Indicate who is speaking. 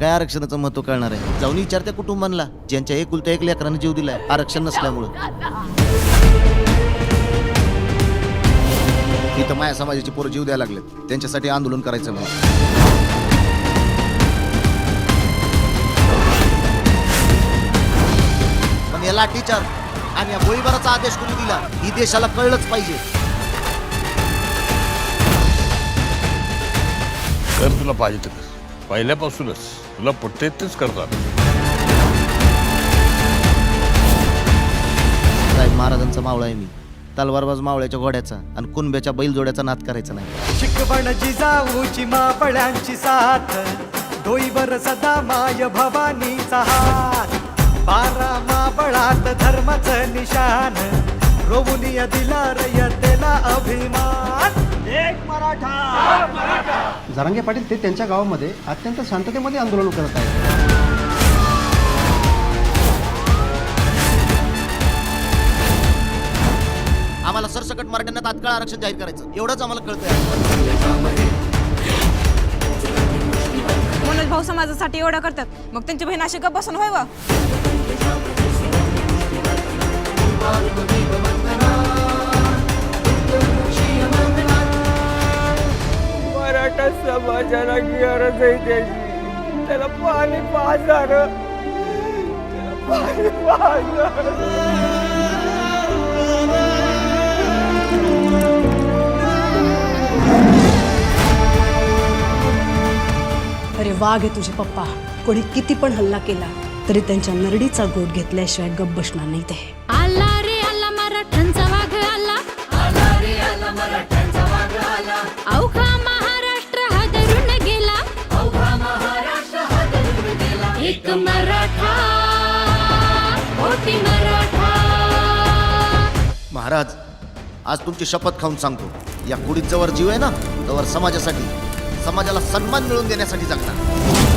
Speaker 1: काय आरक्षणाचं महत्व कळणार आहे? जाऊन विचारत्या कुटुंबांना ज्यांच्या एकुलत्या एक लेकरानं जीव दिलाय आरक्षण नसल्यामुळं. इथं माया समाजाची पोरं जीव द्यायला लागलेत, त्यांच्यासाठी आंदोलन करायचं म्हणून. पण या लाठीचार आणि या गोळीबाराचा आदेश कोणी दिला ही देशाला कळलंच पाहिजे.
Speaker 2: कर तुला पाहिजे तर पहिल्यापासूनच तुला पटते तेच करतात.
Speaker 1: साहेब महाराजांचा मावळा आहे मी, तलवारबाज मावळ्याच्या घोड्याचा आणि कुणब्याच्या बैलजोड्याचा नाद करायचा नाही.
Speaker 3: शिकवण जिजाऊची मापळ्यांची साथ, डोईवर सदा माय भवानीचा हात. 12 मापळात धर्माचं निशान, रोवुनिया दिला रयतेला अभिमान. एक मराठा.
Speaker 4: जरांगे पाटील ते त्यांच्या गावामध्ये अत्यंत शांततेमध्ये आंदोलन करत आहेत.
Speaker 1: आम्हाला सरसकट मराठ्यांना तात्काळ आरक्षण जाहीर करायचं एवढंच आम्हाला कळतंय.
Speaker 5: मनोज भाऊ समाजासाठी एवढं करतात, मग त्यांची बहीण अशी गप्प बसून होय व?
Speaker 6: मराठा समाजाला गरज आहे त्याची, त्याला पाणी पाजार, पाणी पाजार.
Speaker 7: अरे वाघ आहे तुझे पप्पा. कोणी किती पण हल्ला केला तरी त्यांच्या नरडीचा गोट घेतल्याशिवाय गप्प बसणार नाही ते.
Speaker 8: आला रे आला मराठ्यांचा वाघ आला, आला रे आला मराठ्यांचा वाघ आला. अवघा महाराष्ट्र हादरून गेला, अवघा महाराष्ट्र हादरून गेला. एक मराठा, मोठी मराठा.
Speaker 1: महाराज आज तुमची शपथ खाऊन सांगतो, या कुडीत जवळ जीव आहे ना तवर समाजासाठी, समाजाला सन्मान मिळवून देण्यासाठी जगणार.